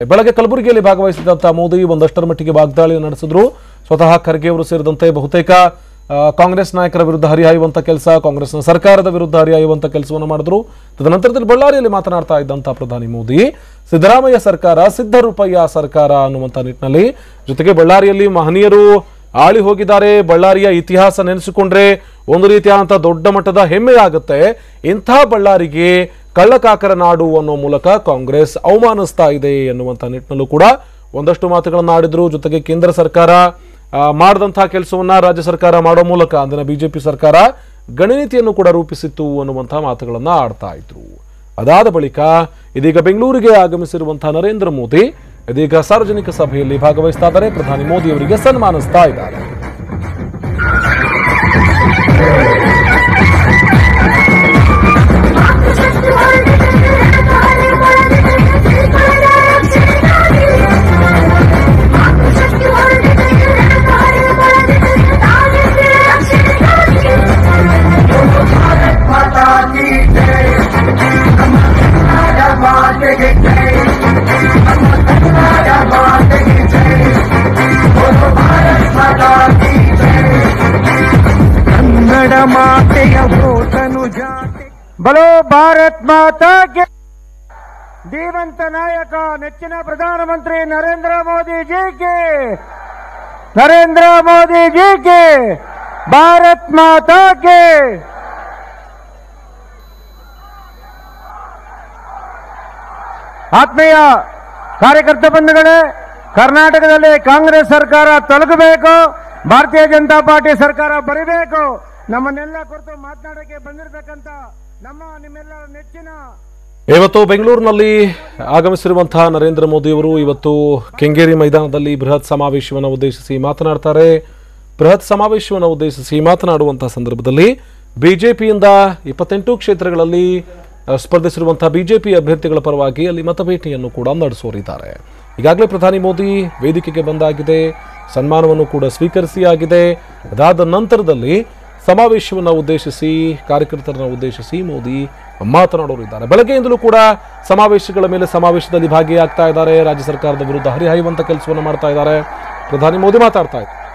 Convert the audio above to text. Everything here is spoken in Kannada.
ಬೆಳಗ್ಗೆ ಕಲಬುರಗಿಯಲ್ಲಿ ಭಾಗವಹಿಸಿದಂತ ಮೋದಿ ಒಂದಷ್ಟರ ಮಟ್ಟಿಗೆ ವಾಗ್ದಾಳಿ ನಡೆಸಿದ್ರು. ಸ್ವತಃ ಖರ್ಗೆ ಅವರು ಸೇರಿದಂತೆ ಬಹುತೇಕ ಕಾಂಗ್ರೆಸ್ ನಾಯಕರ ವಿರುದ್ಧ ಹರಿಹಾಯುವಂತ ಕೆಲಸ, ಕಾಂಗ್ರೆಸ್ನ ಸರ್ಕಾರದ ವಿರುದ್ಧ ಹರಿಹಾಯುವಂತ ಕೆಲಸವನ್ನು ಮಾಡಿದ್ರು. ತದನಂತರದಲ್ಲಿ ಬಳ್ಳಾರಿಯಲ್ಲಿ ಮಾತನಾಡ್ತಾ ಇದ್ದಂತ ಪ್ರಧಾನಿ ಮೋದಿ ಸಿದ್ದರಾಮಯ್ಯ ಸರ್ಕಾರ ಸಿದ್ದರೂಪಯ್ಯ ಸರ್ಕಾರ ಅನ್ನುವಂತ ನಿಟ್ಟಿನಲ್ಲಿ, ಜೊತೆಗೆ ಬಳ್ಳಾರಿಯಲ್ಲಿ ಮಹನೀಯರು ಆಳಿ ಹೋಗಿದ್ದಾರೆ. ಬಳ್ಳಾರಿಯ ಇತಿಹಾಸ ನೆನೆಸಿಕೊಂಡ್ರೆ ಒಂದು ರೀತಿಯಾದಂತ ದೊಡ್ಡ ಮಟ್ಟದ ಹೆಮ್ಮೆ ಆಗುತ್ತೆ. ಇಂಥ ಬಳ್ಳಾರಿಗೆ ಕಳ್ಳಕಾಕರ ನಾಡು ಅನ್ನೋ ಮೂಲಕ ಕಾಂಗ್ರೆಸ್ ಅವಮಾನಿಸ್ತಾ ಇದೆ ಎನ್ನುವಂತ ನಿಟ್ಟಿನಲ್ಲೂ ಕೂಡ ಒಂದಷ್ಟು ಮಾತುಗಳನ್ನು ಆಡಿದ್ರು. ಜೊತೆಗೆ ಕೇಂದ್ರ ಸರ್ಕಾರ ಮಾಡಿದಂತಹ ಕೆಲಸವನ್ನ ರಾಜ್ಯ ಸರ್ಕಾರ ಮಾಡೋ ಮೂಲಕ ಅಂದಿನ ಬಿಜೆಪಿ ಸರ್ಕಾರ ಗಣನೀತಿಯನ್ನು ಕೂಡ ರೂಪಿಸಿತ್ತು ಅನ್ನುವಂತಹ ಮಾತುಗಳನ್ನ ಆಡ್ತಾ ಇದ್ರು. ಅದಾದ ಬಳಿಕ ಇದೀಗ ಬೆಂಗಳೂರಿಗೆ ಆಗಮಿಸಿರುವಂತಹ ನರೇಂದ್ರ ಮೋದಿ ಇದೀಗ ಸಾರ್ವಜನಿಕ ಸಭೆಯಲ್ಲಿ ಭಾಗವಹಿಸ್ತಾ ಇದ್ದಾರೆ. ಪ್ರಧಾನಿ ಮೋದಿ ಅವರಿಗೆ ಸನ್ಮಾನಿಸ್ತಾ ಇದ್ದಾರೆ. ಬಲೋ ಭಾರತ್ ಮಾತಾ ಕೆ. ಧೀಮಂತ ನಾಯಕ ನೆಚ್ಚಿನ ಪ್ರಧಾನಮಂತ್ರಿ ನರೇಂದ್ರ ಮೋದಿ ಜಿ ಕೆ, ನರೇಂದ್ರ ಮೋದಿ ಜಿ ಕೆ, ಭಾರತ್ ಮಾತಾ ಕೆ. ಆತ್ಮೀಯ ಕಾರ್ಯಕರ್ತ ಬಂಧುಗಳೇ, ಕರ್ನಾಟಕದಲ್ಲಿ ಕಾಂಗ್ರೆಸ್ ಸರ್ಕಾರ ತೊಲಗಬೇಕು, ಭಾರತೀಯ ಜನತಾ ಪಾರ್ಟಿ ಸರ್ಕಾರ ಬರಬೇಕು. ನಮ್ಮನ್ನೆಲ್ಲ ಕುರಿತು ಮಾತನಾಡಕ್ಕೆ ಬಂದಿರತಕ್ಕಂತ ನಿಮ್ಮೆಲ್ಲರ ನೆಚ್ಚಿನ ಇವತ್ತು ಬೆಂಗಳೂರಿನಲ್ಲಿ ಆಗಮಿಸಿರುವಂತಹ ನರೇಂದ್ರ ಮೋದಿ ಅವರು ಇವತ್ತು ಕೆಂಗೇರಿ ಮೈದಾನದಲ್ಲಿ ಬೃಹತ್ ಸಮಾವೇಶವನ್ನು ಉದ್ದೇಶಿಸಿ ಮಾತನಾಡ್ತಾರೆ. ಬೃಹತ್ ಸಮಾವೇಶವನ್ನು ಉದ್ದೇಶಿಸಿ ಮಾತನಾಡುವಂತಹ ಸಂದರ್ಭದಲ್ಲಿ ಬಿಜೆಪಿಯಿಂದ 28 ಕ್ಷೇತ್ರಗಳಲ್ಲಿ ಸ್ಪರ್ಧಿಸಿರುವಂತಹ ಬಿಜೆಪಿ ಅಭ್ಯರ್ಥಿಗಳ ಪರವಾಗಿ ಅಲ್ಲಿ ಮತಬೇಟೆಯನ್ನು ಕೂಡ ನಡೆಸೋರಿದ್ದಾರೆ. ಈಗಾಗಲೇ ಪ್ರಧಾನಿ ಮೋದಿ ವೇದಿಕೆಗೆ ಬಂದಾಗಿದೆ, ಸನ್ಮಾನವನ್ನು ಕೂಡ ಸ್ವೀಕರಿಸಿ ಆಗಿದೆ. ಅದಾದ ನಂತರದಲ್ಲಿ ಸಮಾವೇಶವನ್ನು ಉದ್ದೇಶಿಸಿ, ಕಾರ್ಯಕರ್ತರನ್ನು ಉದ್ದೇಶಿಸಿ ಮೋದಿ ಮಾತನಾಡೋರಿದ್ದಾರೆ. ಬೆಳಗ್ಗೆಯಿಂದಲೂ ಕೂಡ ಸಮಾವೇಶಗಳ ಮೇಲೆ ಸಮಾವೇಶದಲ್ಲಿ ಭಾಗಿಯಾಗ್ತಾ ಇದ್ದಾರೆ. ರಾಜ್ಯ ಸರ್ಕಾರದ ವಿರುದ್ಧ ಹರಿಹಾಯುವಂತ ಕೆಲಸವನ್ನು ಮಾಡ್ತಾ ಇದ್ದಾರೆ. ಪ್ರಧಾನಿ ಮೋದಿ ಮಾತಾಡ್ತಾ ಇದ್ದಾರೆ.